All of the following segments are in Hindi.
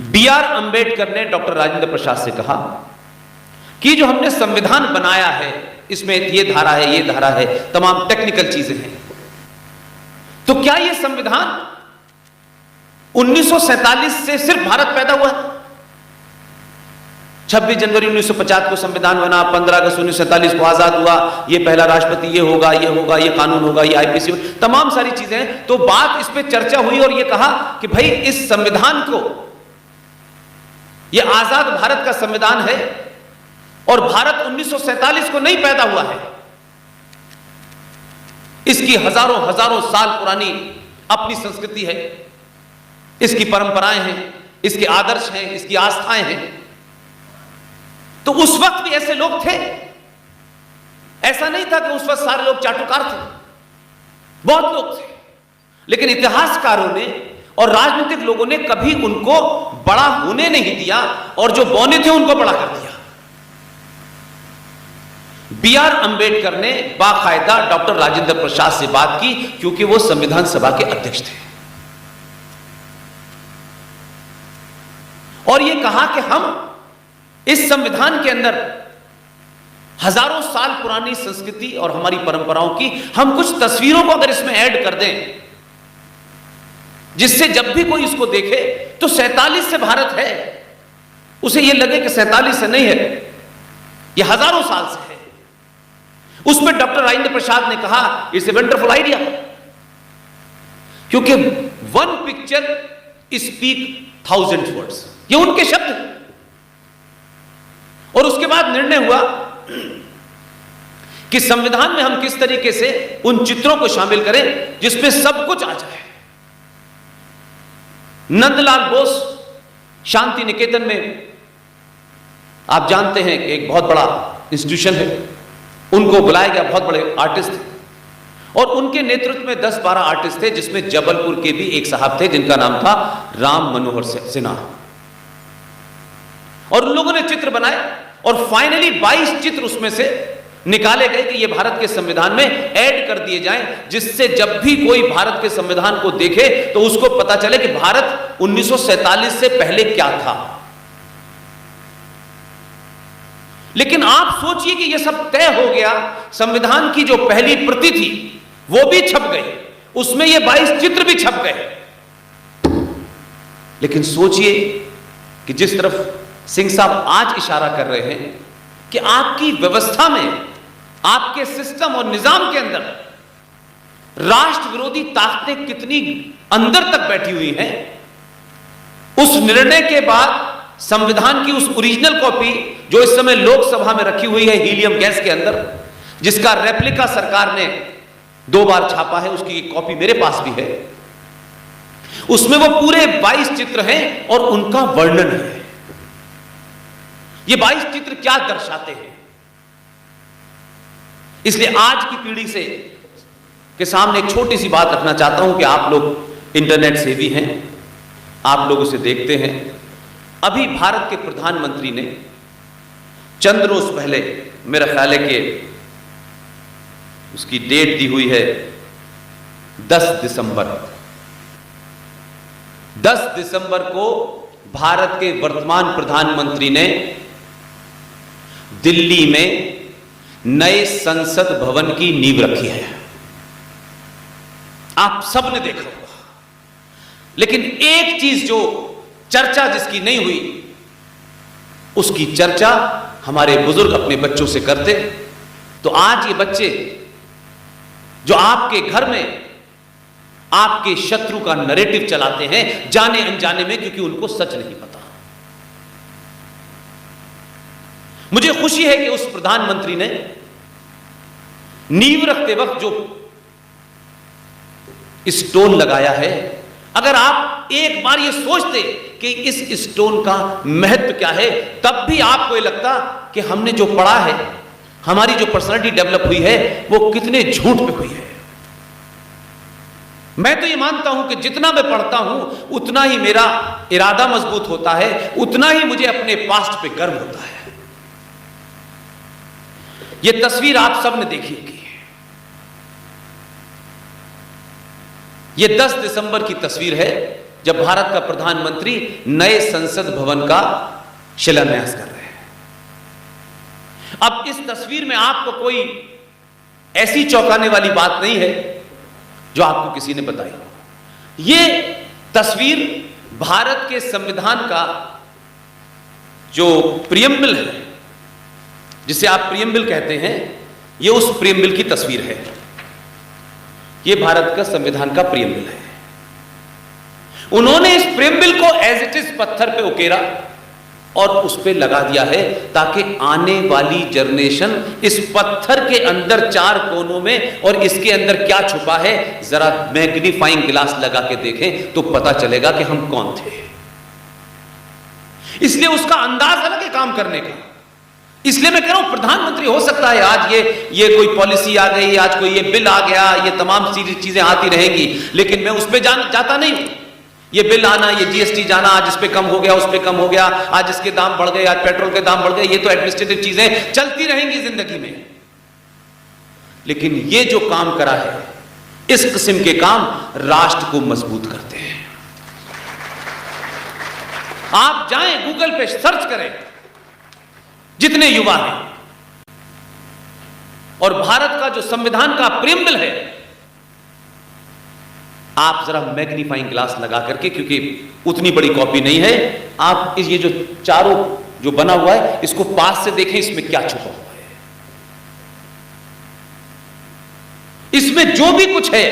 B.R. अंबेडकर ने डॉक्टर राजेंद्र प्रसाद से कहा कि जो हमने संविधान बनाया है इसमें ये धारा है, ये धारा है, तमाम टेक्निकल चीजें हैं, तो क्या ये संविधान 1947 से सिर्फ भारत पैदा हुआ? 26 जनवरी 1950 को संविधान बना, 15 अगस्त 1947 को आजाद हुआ, ये पहला राष्ट्रपति ये होगा, ये होगा, ये कानून होगा, ये आईपीसी, तमाम सारी चीजें। तो बात इस पे चर्चा हुई और ये कहा कि भाई इस संविधान को, ये आजाद भारत का संविधान है और भारत 1947 को नहीं पैदा हुआ है, इसकी हजारों हजारों साल पुरानी अपनी संस्कृति है, इसकी परंपराएं हैं, इसके आदर्श हैं, इसकी आस्थाएं हैं। तो उस वक्त भी ऐसे लोग थे, ऐसा नहीं था कि उस वक्त सारे लोग चाटुकार थे, बहुत लोग थे, लेकिन इतिहासकारों ने और राजनीतिक लोगों ने कभी उनको बड़ा होने नहीं दिया और जो बौने थे उनको बड़ा कर दिया। B.R. अंबेडकर ने बाकायदा डॉक्टर राजेंद्र प्रसाद से बात की क्योंकि वो संविधान सभा के अध्यक्ष थे और ये कहा कि हम इस संविधान के अंदर हजारों साल पुरानी संस्कृति और हमारी परंपराओं की हम कुछ तस्वीरों को अगर इसमें ऐड कर दें जिससे जब भी कोई इसको देखे तो 47 से भारत है, उसे यह लगे कि 47 से नहीं है, यह हजारों साल से है। उसमें डॉक्टर राजेंद्र प्रसाद ने कहा इट्स ए वंडरफुल आइडिया, क्योंकि वन पिक्चर स्पीक 1000 वर्ड्स, ये उनके शब्द हैं। और उसके बाद निर्णय हुआ कि संविधान में हम किस तरीके से उन चित्रों को शामिल करें जिसमें सब कुछ आ जाए। नंदलाल बोस शांति निकेतन में, आप जानते हैं कि एक बहुत बड़ा इंस्टीट्यूशन है, उनको बुलाया गया, बहुत बड़े आर्टिस्ट थे और उनके नेतृत्व में 10-12 आर्टिस्ट थे जिसमें जबलपुर के भी एक साहब थे जिनका नाम था राम मनोहर सिन्हा। और उन लोगों ने चित्र बनाए और फाइनली 22 चित्र उसमें से निकाले गए कि ये भारत के संविधान में ऐड कर दिए जाएं, जिससे जब भी कोई भारत के संविधान को देखे तो उसको पता चले कि भारत 1947 से पहले क्या था। लेकिन आप सोचिए कि यह सब तय हो गया, संविधान की जो पहली प्रति थी वो भी छप गई, उसमें ये 22 चित्र भी छप गए। लेकिन सोचिए कि जिस तरफ सिंह साहब आज इशारा कर रहे हैं कि आपकी व्यवस्था में, आपके सिस्टम और निजाम के अंदर राष्ट्र विरोधी ताकतें कितनी अंदर तक बैठी हुई हैं, उस निर्णय के बाद संविधान की उस ओरिजिनल कॉपी जो इस समय लोकसभा में रखी हुई है हीलियम गैस के अंदर, जिसका रेप्लिका सरकार ने 2 बार छापा है, उसकी कॉपी मेरे पास भी है, उसमें वो पूरे 22 चित्र हैं और उनका वर्णन है। ये 22 चित्र क्या दर्शाते हैं? इसलिए आज की पीढ़ी से के सामने एक छोटी सी बात रखना चाहता हूं कि आप लोग इंटरनेट सेवी हैं, आप लोग उसे देखते हैं। अभी भारत के प्रधानमंत्री ने चंद रोज पहले, मेरा ख्याल है कि उसकी डेट दी हुई है 10 दिसंबर, 10 दिसंबर को भारत के वर्तमान प्रधानमंत्री ने दिल्ली में नए संसद भवन की नींव रखी है। आप सब ने देखा होगा, लेकिन एक चीज जो चर्चा जिसकी नहीं हुई, उसकी चर्चा हमारे बुजुर्ग अपने बच्चों से करते। तो आज ये बच्चे जो आपके घर में आपके शत्रु का नैरेटिव चलाते हैं जाने अनजाने में, क्योंकि उनको सच नहीं पता। मुझे खुशी है कि उस प्रधानमंत्री ने नींव रखते वक्त जो स्टोन लगाया है, अगर आप एक बार ये सोचते कि इस स्टोन का महत्व क्या है, तब भी आपको ये लगता कि हमने जो पढ़ा है, हमारी जो पर्सनालिटी डेवलप हुई है, वो कितने झूठ पे हुई है। मैं तो ये मानता हूं कि जितना मैं पढ़ता हूं उतना ही मेरा इरादा मजबूत होता है, उतना ही मुझे अपने पास्ट पे गर्व होता है। ये तस्वीर आप सब ने देखी होगी, ये 10 दिसंबर की तस्वीर है जब भारत का प्रधानमंत्री नए संसद भवन का शिलान्यास कर रहे हैं। अब इस तस्वीर में आपको कोई ऐसी चौंकाने वाली बात नहीं है जो आपको किसी ने बताई। यह तस्वीर भारत के संविधान का जो प्रियम्बल है, जिसे आप प्रियम्बल कहते हैं, यह उस प्रियम्बल की तस्वीर है। यह भारत का संविधान का प्रियम्बल है। उन्होंने इस प्रियम्बल को एज इट इज पत्थर पे उकेरा और उस पे लगा दिया है ताकि आने वाली जनरेशन इस पत्थर के अंदर चार कोनों में और इसके अंदर क्या छुपा है जरा मैग्नीफाइंग ग्लास लगा के देखें तो पता चलेगा कि हम कौन थे। इसलिए उसका अंदाज अलग है काम करने का। इसलिए मैं कह रहा हूं प्रधानमंत्री हो सकता है आज ये कोई पॉलिसी आ गई, आज कोई ये बिल आ गया, ये तमाम चीजें आती रहेंगी, लेकिन मैं उस पर जाता नहीं हूं। ये बिल आना, ये जीएसटी जाना, आज इस पे कम हो गया, उस पे कम हो गया, आज इसके दाम बढ़ गए, आज पेट्रोल के दाम बढ़ गए, ये तो एडमिनिस्ट्रेटिव चीजें चलती रहेंगी जिंदगी में। लेकिन ये जो काम करा है, इस किस्म के काम राष्ट्र को मजबूत करते हैं। आप जाएं गूगल पे सर्च करें, जितने युवा हैं, और भारत का जो संविधान का प्रियम्बल है, आप जरा मैग्नीफाइंग ग्लास लगा करके, क्योंकि उतनी बड़ी कॉपी नहीं है, आप ये जो चारों जो बना हुआ है इसको पास से देखें, इसमें क्या छुपा हुआ है। इसमें जो भी कुछ है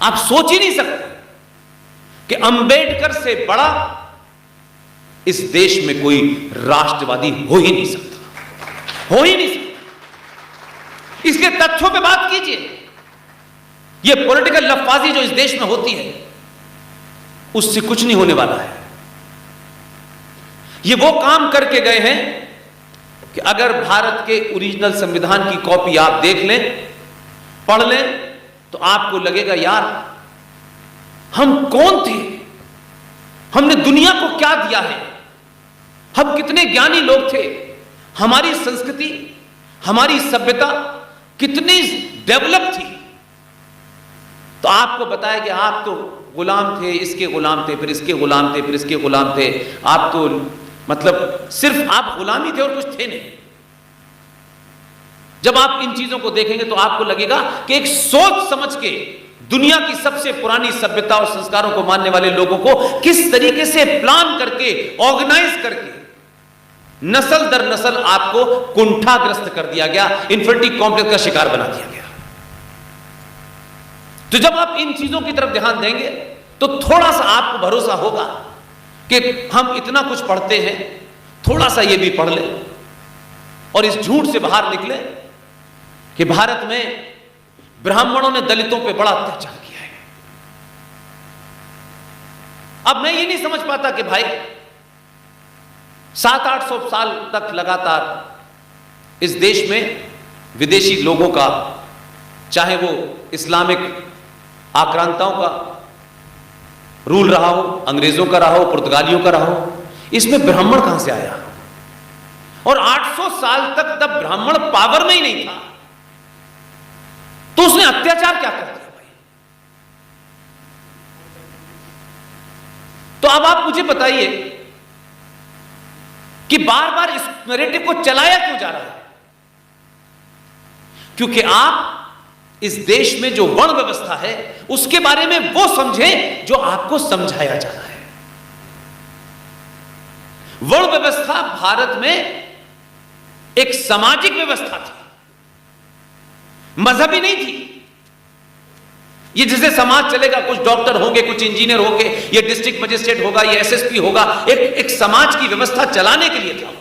आप सोच ही नहीं सकते कि अंबेडकर से बड़ा इस देश में कोई राष्ट्रवादी हो ही नहीं सकता, हो ही नहीं सकता। इसके तथ्यों पे बात कीजिए। ये पॉलिटिकल लफाजी जो इस देश में होती है उससे कुछ नहीं होने वाला है। ये वो काम करके गए हैं कि अगर भारत के ओरिजिनल संविधान की कॉपी आप देख लें, पढ़ लें, तो आपको लगेगा यार हम कौन थे, हमने दुनिया को क्या दिया है, हम कितने ज्ञानी लोग थे, हमारी संस्कृति, हमारी सभ्यता कितनी डेवलप थी। तो आपको बताया कि आप तो गुलाम थे, इसके गुलाम थे, फिर इसके गुलाम थे, फिर इसके गुलाम थे, आप तो मतलब सिर्फ आप गुलामी थे और कुछ थे नहीं। जब आप इन चीजों को देखेंगे तो आपको लगेगा कि एक सोच समझ के दुनिया की सबसे पुरानी सभ्यता और संस्कारों को मानने वाले लोगों को किस तरीके से प्लान करके, ऑर्गेनाइज करके नस्ल दर नस्ल आपको कुंठाग्रस्त कर दिया गया, इन्फर्टी कॉम्प्लेक्स का शिकार बना दिया गया। तो जब आप इन चीजों की तरफ ध्यान देंगे तो थोड़ा सा आपको भरोसा होगा कि हम इतना कुछ पढ़ते हैं, थोड़ा सा ये भी पढ़ ले और इस झूठ से बाहर निकले कि भारत में ब्राह्मणों ने दलितों पे बड़ा अत्याचार किया है। अब मैं ये नहीं समझ पाता कि भाई 700-800 साल तक लगातार इस देश में विदेशी लोगों का, चाहे वो इस्लामिक आक्रांताओं का रूल रहा हो, अंग्रेजों का रहा हो, पुर्तगालियों का रहा हो, इसमें ब्राह्मण कहां से आया? और 800 साल तक तब ब्राह्मण पावर में ही नहीं था, तो उसने अत्याचार क्या कर दिया भाई? तो अब आप मुझे बताइए कि बार बार इस नैरेटिव को चलाया क्यों जा रहा है? क्योंकि आप इस देश में जो वर्ण व्यवस्था है उसके बारे में वो समझें जो आपको समझाया जा रहा है। वर्ण व्यवस्था भारत में एक सामाजिक व्यवस्था थी, मजहबी नहीं थी। ये जैसे समाज चलेगा, कुछ डॉक्टर होंगे, कुछ इंजीनियर होंगे, ये डिस्ट्रिक्ट मजिस्ट्रेट होगा, ये एसएसपी होगा, एक समाज की व्यवस्था चलाने के लिए था।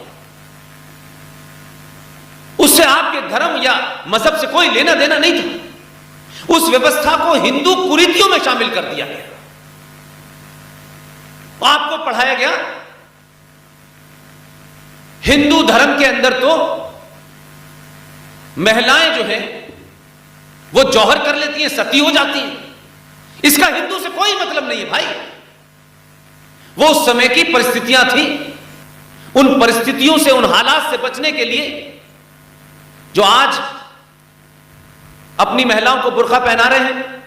उससे आपके धर्म या मजहब से कोई लेना देना नहीं था। उस व्यवस्था को हिंदू कुरीतियों में शामिल कर दिया गया। आपको पढ़ाया गया हिंदू धर्म के अंदर तो महिलाएं जो है वो जौहर कर लेती हैं, सती हो जाती हैं। इसका हिंदू से कोई मतलब नहीं है भाई। वो उस समय की परिस्थितियां थी। उन परिस्थितियों से, उन हालात से बचने के लिए जो आज अपनी महिलाओं को बुर्का पहना रहे हैं,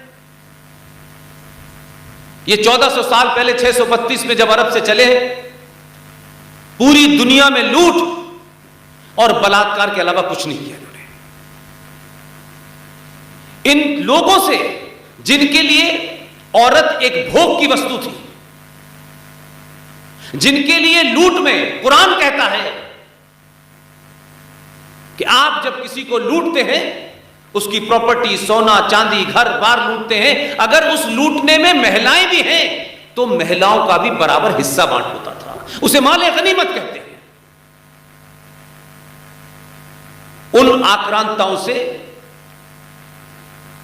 ये 1400 साल पहले 632 में जब अरब से चले, पूरी दुनिया में लूट और बलात्कार के अलावा कुछ नहीं किया उन्होंने। इन लोगों से जिनके लिए औरत एक भोग की वस्तु थी, जिनके लिए लूट में कुरान कहता है कि आप जब किसी को लूटते हैं, उसकी प्रॉपर्टी, सोना चांदी, घर बार लूटते हैं, अगर उस लूटने में महिलाएं भी हैं तो महिलाओं का भी बराबर हिस्सा बांट होता था। उसे माले गनीमत कहते हैं। उन आक्रांताओं से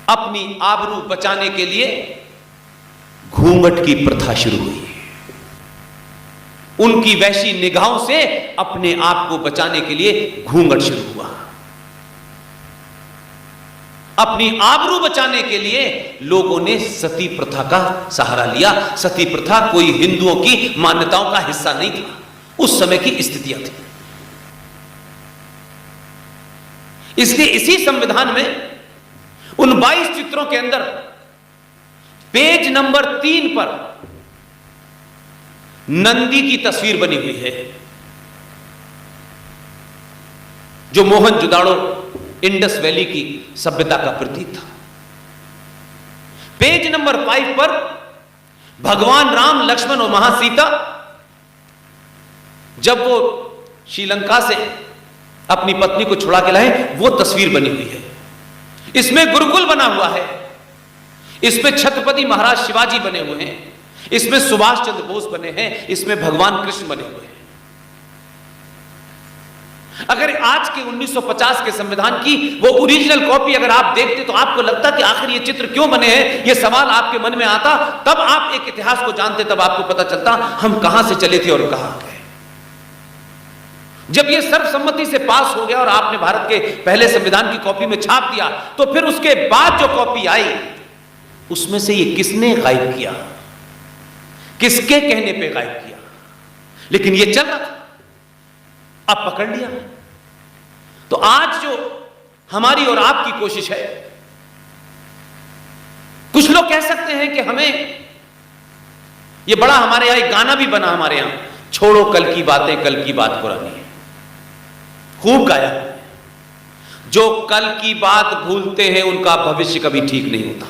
अपनी आबरू बचाने के लिए घूंघट की प्रथा शुरू हुई। उनकी वैसी निगाहों से अपने आप को बचाने के लिए घूंघट शुरू हुआ। अपनी आबरू बचाने के लिए लोगों ने सती प्रथा का सहारा लिया। सती प्रथा कोई हिंदुओं की मान्यताओं का हिस्सा नहीं था, उस समय की स्थितियां थी। इसलिए इसी संविधान में उन 22 चित्रों के अंदर पेज नंबर 3 पर नंदी की तस्वीर बनी हुई है, जो मोहनजोदाड़ो इंडस वैली की सभ्यता का प्रतीक था। पेज नंबर 5 पर भगवान राम, लक्ष्मण और महासीता जब वो श्रीलंका से अपनी पत्नी को छुड़ा के लाए, वो तस्वीर बनी हुई है। इसमें गुरुकुल बना हुआ है, इसमें छत्रपति महाराज शिवाजी बने हुए हैं, इसमें सुभाष चंद्र बोस बने हैं, इसमें भगवान कृष्ण बने हुए हैं। अगर आज के 1950 के संविधान की वो ओरिजिनल कॉपी अगर आप देखते तो आपको लगता कि आखिर ये चित्र क्यों बने हैं, ये सवाल आपके मन में आता। तब आप एक इतिहास को जानते, तब आपको पता चलता हम कहां से चले थे और कहां गए। जब ये सर्वसम्मति से पास हो गया और आपने भारत के पहले संविधान की कॉपी में छाप दिया, तो फिर उसके बाद जो कॉपी आई उसमें से ये किसने गायब किया, किसके कहने पे गायब किया? लेकिन ये चल रहा था, अब पकड़ लिया। तो आज जो हमारी और आपकी कोशिश है, कुछ लोग कह सकते हैं कि हमें ये बड़ा, हमारे यहां एक गाना भी बना, हमारे यहां, छोड़ो कल की बातें, कल की बात पुरानी है, खूब गाया। जो कल की बात भूलते हैं उनका भविष्य कभी ठीक नहीं होता।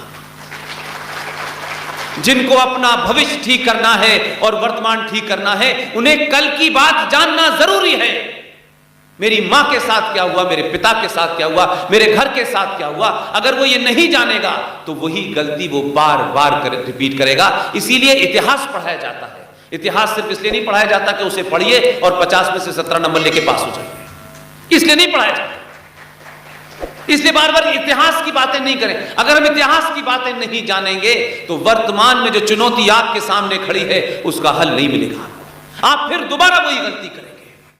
जिनको अपना भविष्य ठीक करना है और वर्तमान ठीक करना है, उन्हें कल की बात जानना जरूरी है। मेरी मां के साथ क्या हुआ, मेरे पिता के साथ क्या हुआ, मेरे घर के साथ क्या हुआ, अगर वो ये नहीं जानेगा तो वही गलती वो बार बार रिपीट करेगा। इसीलिए इतिहास पढ़ाया जाता है। इतिहास सिर्फ इसलिए नहीं पढ़ाया जाता कि उसे पढ़िए और 50 में से 17 नंबर लेके पास हो जाए, इसलिए नहीं पढ़ाया जाता। इसलिए बार बार इतिहास की बातें नहीं करें। अगर हम इतिहास की बातें नहीं जानेंगे तो वर्तमान में जो चुनौती आपके सामने खड़ी है उसका हल नहीं मिलेगा। आप फिर दोबारा वही गलती करें।